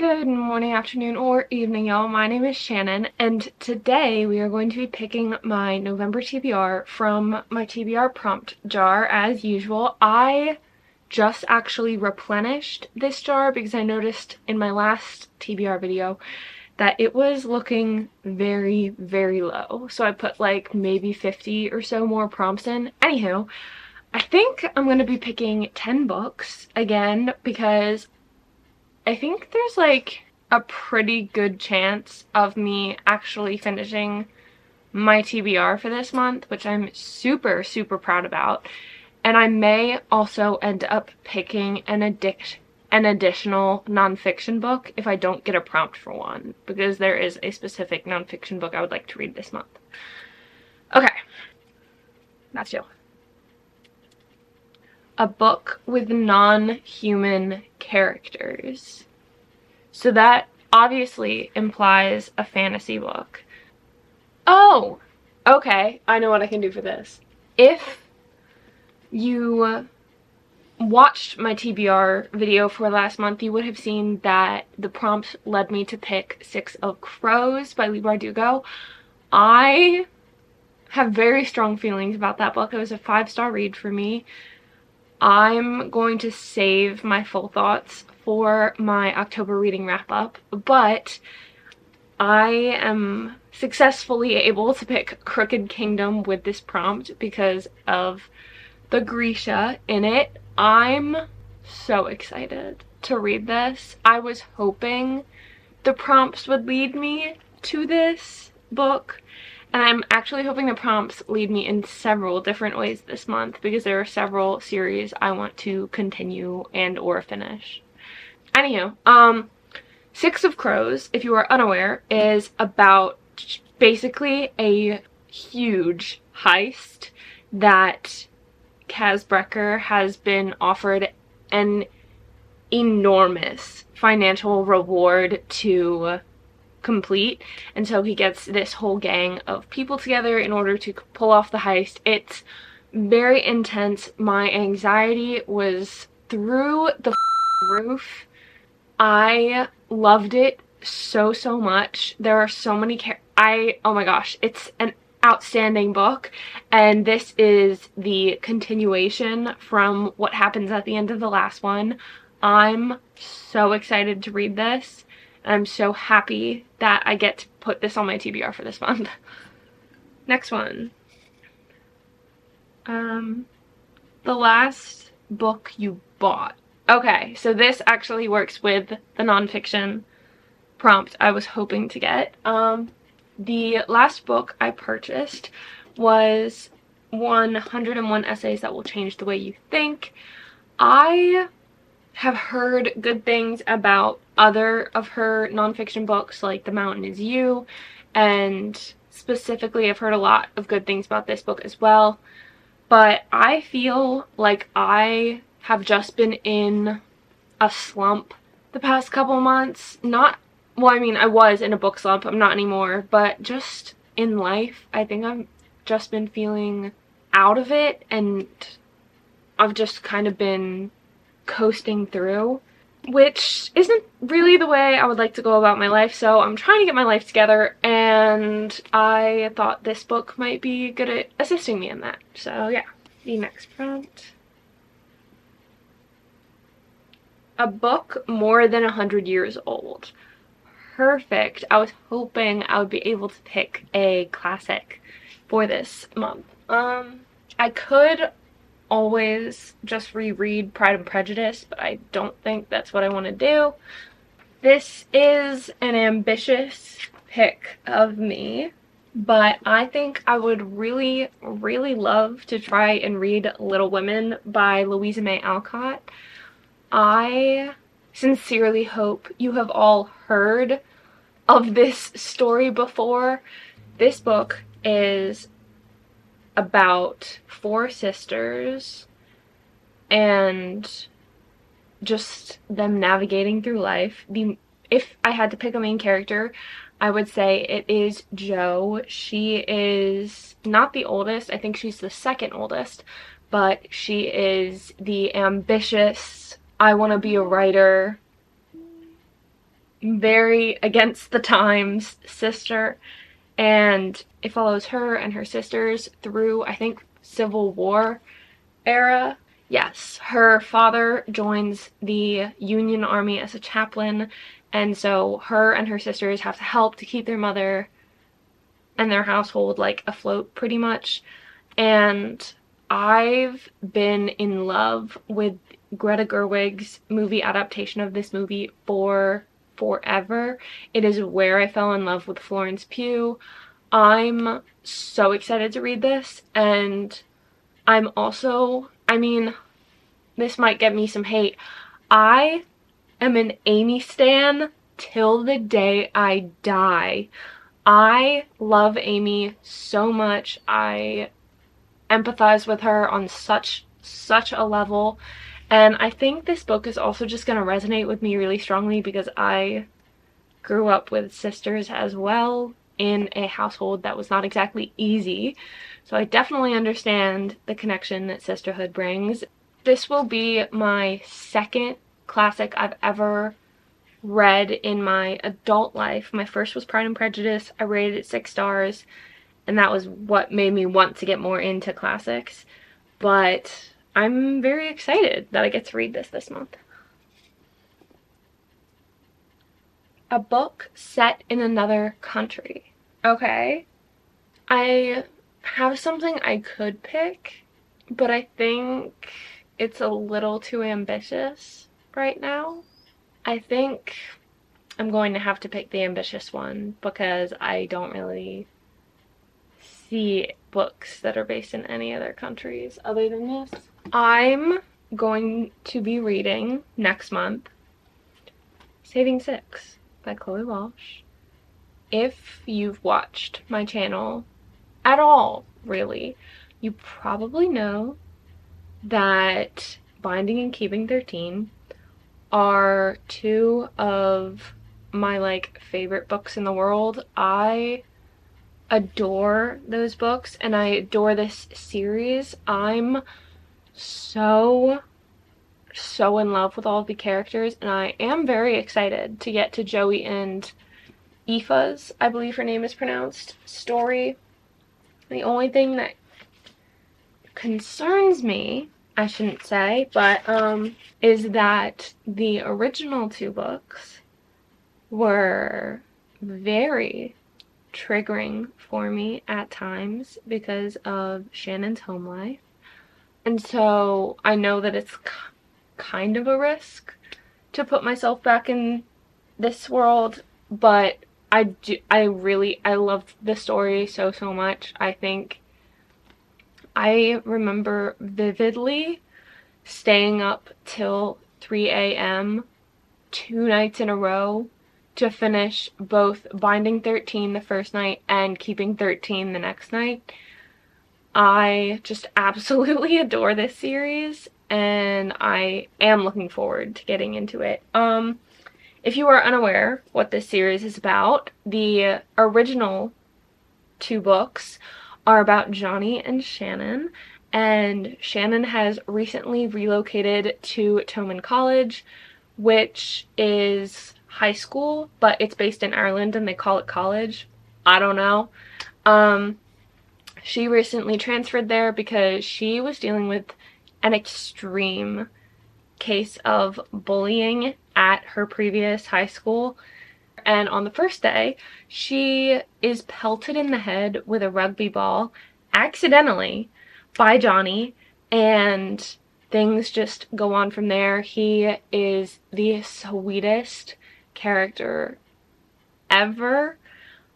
Good morning, afternoon, or evening, y'all. My name is Shannon, and today we are going to be picking my November TBR from my TBR prompt jar, as usual. I just actually replenished this jar because I noticed in my last TBR video that it was looking very, very low. So I put like maybe 50 or so more prompts in. Anywho, I think I'm going to be picking 10 books again because I think there's like a pretty good chance of me actually finishing my TBR for this month, which I'm super, super proud about. And I may also end up picking an additional nonfiction book if I don't get a prompt for one, because there is a specific nonfiction book I would like to read this month. Okay, that's you. A book with non-human characters. So that obviously implies a fantasy book. Oh, okay, I know what I can do for this. If you watched my TBR video for last month, you would have seen that the prompt led me to pick Six of Crows by Leigh Bardugo. I have very strong feelings about that book. It was a 5-star read for me. I'm going to save my full thoughts for my October reading wrap up, but I am successfully able to pick Crooked Kingdom with this prompt because of the Grisha in it. I'm so excited to read this. I was hoping the prompts would lead me to this book, and I'm actually hoping the prompts lead me in several different ways this month because there are several series I want to continue and or finish. Anywho, Six of Crows, if you are unaware, is about basically a huge heist that Kaz Brecker has been offered an enormous financial reward to complete, and so he gets this whole gang of people together in order to pull off the heist. It's very intense. My anxiety was through the roof. I loved it so much. There are so many oh my gosh, it's an outstanding book, and this is the continuation from what happens at the end of the last one. I'm so excited to read this. I'm so happy that I get to put this on my TBR for this month. Next one. The last book you bought. Okay, so this actually works with the nonfiction prompt I was hoping to get. The last book I purchased was 101 Essays That Will Change the Way You Think. I have heard good things about other of her nonfiction books, like The Mountain Is You, and specifically I've heard a lot of good things about this book as well, but I feel like I have just been in a slump the past couple months. Well, I mean, I was in a book slump, I'm not anymore, but just in life, I think I've just been feeling out of it, and I've just kind of been coasting through, which isn't really the way I would like to go about my life, so I'm trying to get my life together, and I thought this book might be good at assisting me in that. So yeah, the next prompt. A book more than 100 years old. Perfect. I was hoping I would be able to pick a classic for this month. I could always just reread Pride and Prejudice, but I don't think that's what I want to do. This is an ambitious pick of me, but I think I would really, really love to try and read Little Women by Louisa May Alcott. I sincerely hope you have all heard of this story before. This book is about 4 sisters and just them navigating through life. If I had to pick a main character, I would say it is Jo. She is not the oldest, I think she's the second oldest, but she is the ambitious, I want to be a writer very against the times sister, and it follows her and her sisters through, I think, Civil War era. Yes, her father joins the Union Army as a chaplain, and so her and her sisters have to help to keep their mother and their household like afloat pretty much. And I've been in love with Greta Gerwig's movie adaptation of this movie for forever. It is where I fell in love with Florence Pugh. I'm so excited to read this, and I'm also, I mean, this might get me some hate. I am an Amy stan till the day I die. I love Amy so much. I empathize with her on such a level, and I think this book is also just going to resonate with me really strongly because I grew up with sisters as well in a household that was not exactly easy, so I definitely understand the connection that sisterhood brings. This will be my second classic I've ever read in my adult life. My first was Pride and Prejudice. I rated it 6 stars, and that was what made me want to get more into classics. But I'm very excited that I get to read this month. A book set in another country. Okay. I have something I could pick, but I think it's a little too ambitious right now. I think I'm going to have to pick the ambitious one because I don't really see books that are based in any other countries other than this. I'm going to be reading next month Saving Six by Chloe Walsh. If you've watched my channel at all, really, you probably know that Binding and Keeping 13 are two of my like favorite books in the world. I adore those books and I adore this series. I'm so in love with all of the characters, and I am very excited to get to Joey and Aoife's, I believe her name is pronounced, story. The only thing that concerns me, I shouldn't say, but is that the original 2 books were very triggering for me at times because of Shannon's home life. And so I know that it's kind of a risk to put myself back in this world, but I loved the story so much. I think I remember vividly staying up till 3 a.m. 2 nights in a row to finish both Binding 13 the first night and Keeping 13 the next night. I just absolutely adore this series, and I am looking forward to getting into it. If you are unaware what this series is about, the original 2 books are about Johnny and Shannon, and Shannon has recently relocated to Toman College, which is high school, but it's based in Ireland and they call it college. I don't know. She recently transferred there because she was dealing with an extreme case of bullying at her previous high school. And on the first day, she is pelted in the head with a rugby ball accidentally by Johnny, and things just go on from there. He is the sweetest character ever.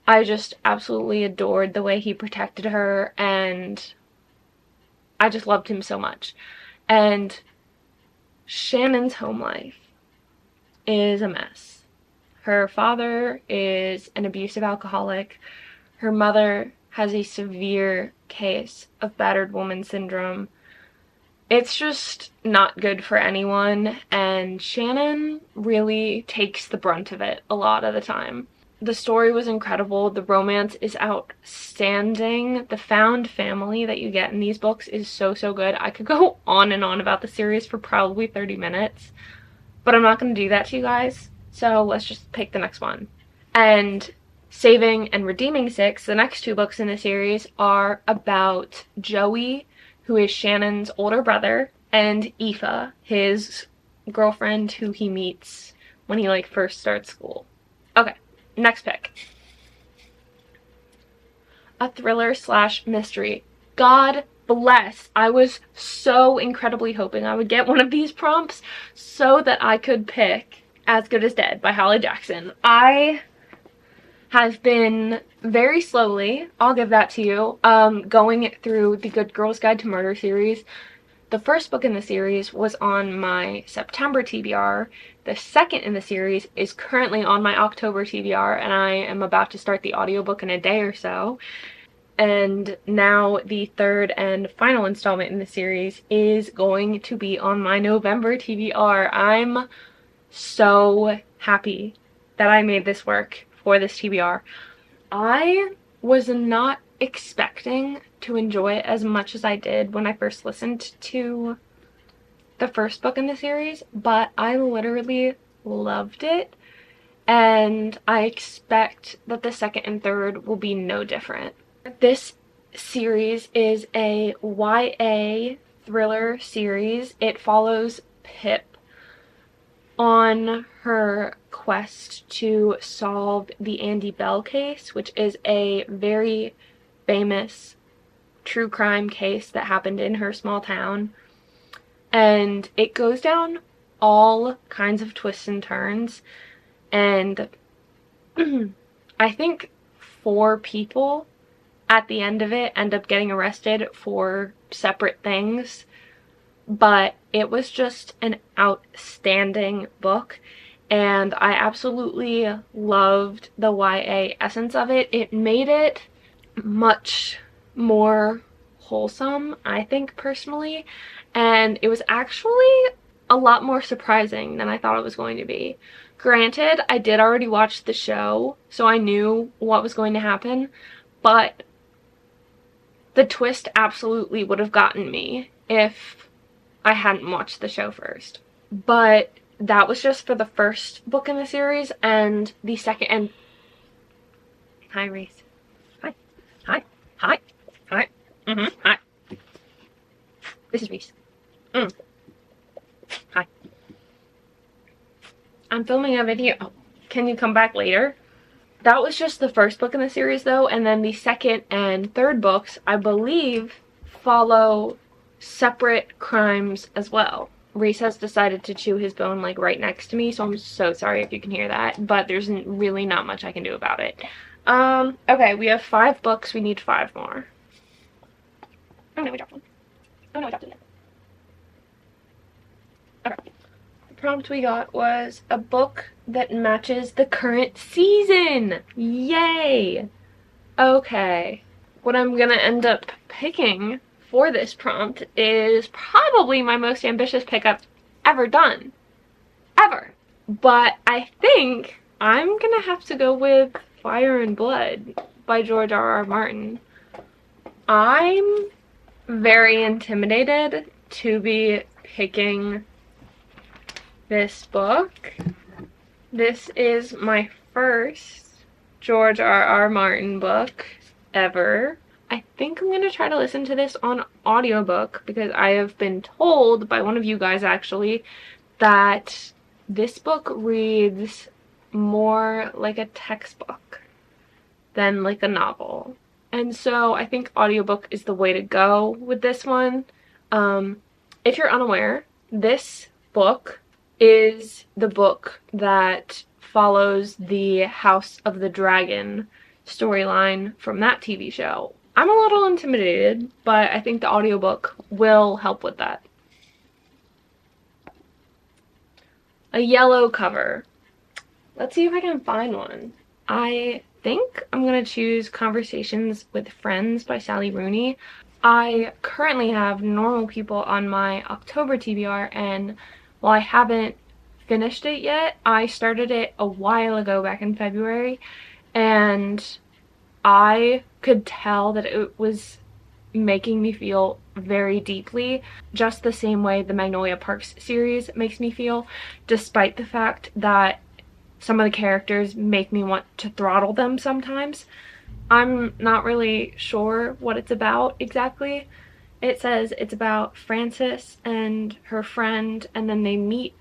I just absolutely adored the way he protected her, and I just loved him so much. And Shannon's home life is a mess. Her father is an abusive alcoholic. Her mother has a severe case of battered woman syndrome. It's just not good for anyone, and Shannon really takes the brunt of it a lot of the time. The story was incredible. The romance is outstanding. The found family that you get in these books is so good. I could go on and on about the series for probably 30 minutes, but I'm not going to do that to you guys. So let's just pick the next one. And Saving and Redeeming Six, the next two books in the series, are about Joey, who is Shannon's older brother, and Aoife, his girlfriend who he meets when he like first starts school. Okay, next pick. A thriller slash mystery. God bless. I was so incredibly hoping I would get one of these prompts so that I could pick As Good as Dead by Holly Jackson. I have been very slowly, I'll give that to you, going through the Good Girls Guide to Murder series. The first book in the series was on my September TBR. The second in the series is currently on my October TBR, and I am about to start the audiobook in a day or so. And now the third and final installment in the series is going to be on my November TBR. I'm so happy that I made this work for this TBR. I was not expecting to enjoy it as much as I did when I first listened to the first book in the series, but I literally loved it, and I expect that the second and third will be no different. This series is a YA thriller series. It follows Pip on her quest to solve the Andy Bell case, which is a very famous true crime case that happened in her small town. And it goes down all kinds of twists and turns. And I think 4 people at the end of it end up getting arrested for separate things. But it was just an outstanding book, and I absolutely loved the YA essence of it. It made it much more wholesome, I think, personally, and it was actually a lot more surprising than I thought it was going to be. Granted, I did already watch the show, so I knew what was going to happen, but the twist absolutely would have gotten me if I hadn't watched the show first. But that was just for the first book in the series, and the second and... Hi, Reese. Hi. Hi. Hi. Hi. Hi. This is Reese. Hi. I'm filming a video. Oh, can you come back later? That was just the first book in the series, though, and then the second and third books, I believe, follow separate crimes as well. Reese has decided to chew his bone like right next to me, so I'm so sorry if you can hear that, but there's really not much I can do about it. Okay, we have 5 books, we need 5 more. Oh no, we dropped one. Oh no, we dropped it. Okay. The prompt we got was a book that matches the current season! Yay! Okay. What I'm gonna end up picking for this prompt is probably my most ambitious pickup ever done. Ever. But I think I'm gonna have to go with Fire and Blood by George R.R. Martin. I'm very intimidated to be picking this book. This is my first George R.R. Martin book ever. I think I'm going to try to listen to this on audiobook because I have been told by one of you guys actually that this book reads more like a textbook than like a novel. And so I think audiobook is the way to go with this one. If you're unaware, this book is the book that follows the House of the Dragon storyline from that TV show. I'm a little intimidated, but I think the audiobook will help with that. A yellow cover. Let's see if I can find one. I think I'm gonna choose Conversations with Friends by Sally Rooney. I currently have Normal People on my October TBR, and while I haven't finished it yet, I started it a while ago back in February, and I could tell that it was making me feel very deeply, just the same way the Magnolia Parks series makes me feel, despite the fact that some of the characters make me want to throttle them sometimes. I'm not really sure what it's about exactly. It says it's about Frances and her friend, and then they meet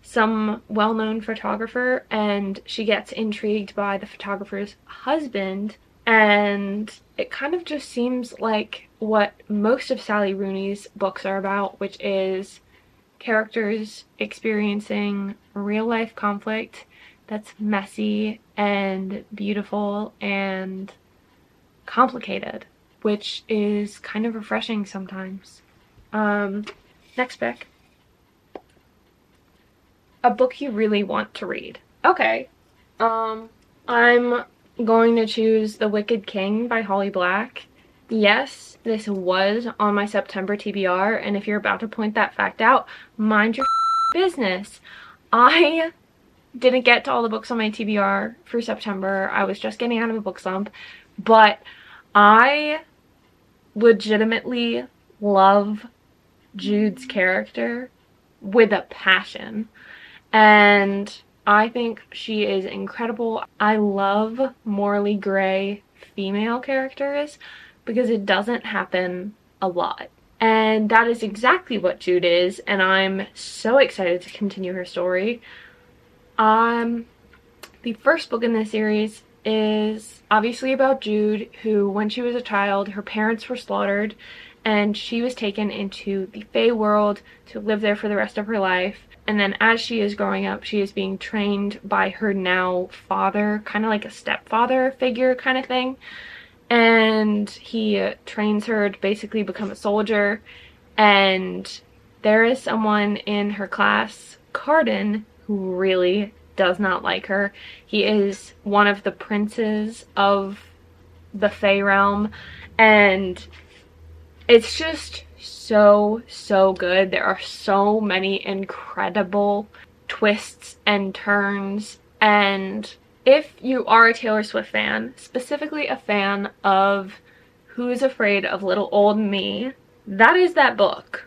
some well-known photographer, and she gets intrigued by the photographer's husband, and it kind of just seems like what most of Sally Rooney's books are about, which is characters experiencing real-life conflict that's messy and beautiful and complicated, which is kind of refreshing sometimes. Next pick. A book you really want to read. Okay. I'm going to choose The Wicked King by Holly Black. Yes, this was on my September TBR, and if you're about to point that fact out, mind your business. I didn't get to all the books on my TBR for September. I was just getting out of a book slump, but I legitimately love Jude's character with a passion, and I think she is incredible. I love morally gray female characters because it doesn't happen a lot. And that is exactly what Jude is, and I'm so excited to continue her story. The first book in this series is obviously about Jude, who, when she was a child, her parents were slaughtered, and she was taken into the Fae world to live there for the rest of her life. And then as she is growing up, she is being trained by her now father, kind of like a stepfather figure kind of thing. And he trains her to basically become a soldier. And there is someone in her class, Carden, who really does not like her. He is one of the princes of the Fae realm, and it's just so good. There are so many incredible twists and turns, and if you are a Taylor Swift fan, specifically a fan of Who's Afraid of Little Old Me, that is that book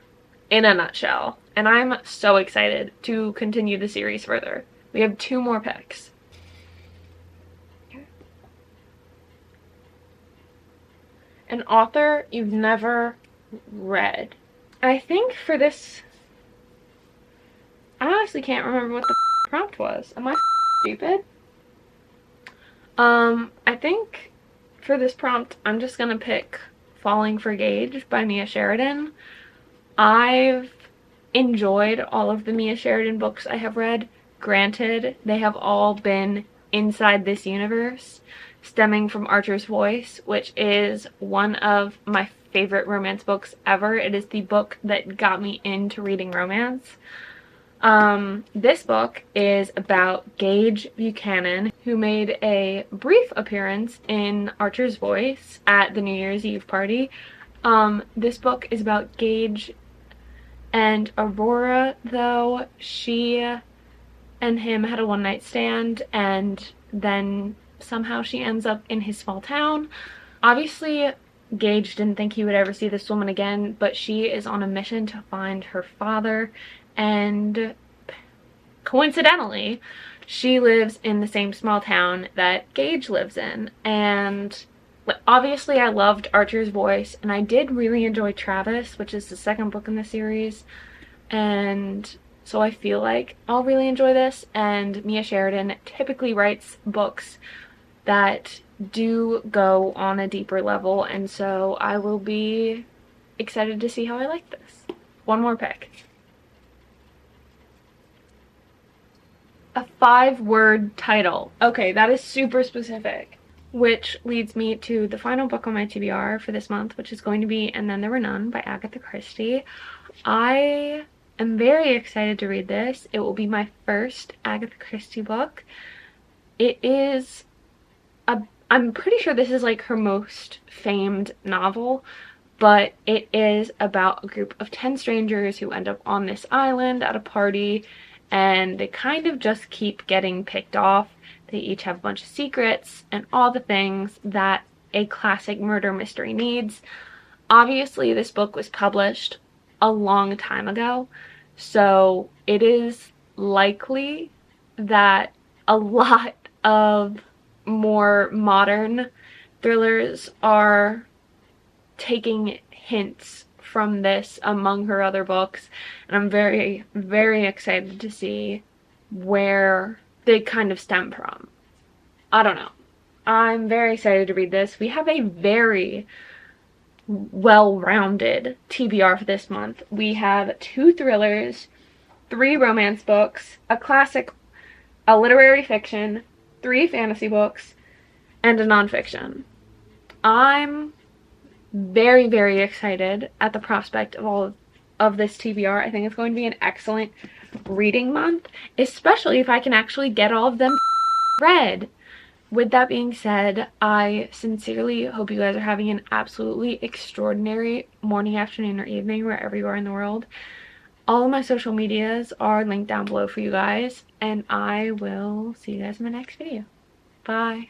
in a nutshell, and I'm so excited to continue the series further. We have 2 more picks. An author you've never read. I think for this, I honestly can't remember what the prompt was. Am I stupid? I think for this prompt, I'm just gonna pick Falling for Gage by Mia Sheridan. I've enjoyed all of the Mia Sheridan books I have read. Granted, they have all been inside this universe, stemming from Archer's Voice, which is one of my favorite romance books ever. It is the book that got me into reading romance. This book is about Gage Buchanan, who made a brief appearance in Archer's Voice at the New Year's Eve party. This book is about Gage and Aurora, though. She and him had a one-night stand, and then somehow she ends up in his small town. Obviously, Gage didn't think he would ever see this woman again, but she is on a mission to find her father, and coincidentally, she lives in the same small town that Gage lives in. And obviously I loved Archer's Voice, and I did really enjoy Travis, which is the second book in the series, and so I feel like I'll really enjoy this. And Mia Sheridan typically writes books that do go on a deeper level, and so I will be excited to see how I like this. 1 more pick. A 5-word title. Okay, that is super specific. Which leads me to the final book on my TBR for this month, which is going to be And Then There Were None by Agatha Christie. I am very excited to read this. It will be my first Agatha Christie book. It is I'm pretty sure this is like her most famed novel, but it is about a group of 10 strangers who end up on this island at a party, and they kind of just keep getting picked off. They each have a bunch of secrets and all the things that a classic murder mystery needs. Obviously, this book was published a long time ago, so it is likely that a lot of more modern thrillers are taking hints from this among her other books, and I'm very, very excited to see where they kind of stem from. I don't know. I'm very excited to read this. We have a very well-rounded TBR for this month. We have 2 thrillers, 3 romance books, a classic, a literary fiction, 3 fantasy books, and a nonfiction. I'm very, very excited at the prospect of all of this TBR. I think it's going to be an excellent reading month, especially if I can actually get all of them read. With that being said, I sincerely hope you guys are having an absolutely extraordinary morning, afternoon, or evening wherever you are in the world. All of my social medias are linked down below for you guys, and I will see you guys in my next video. Bye.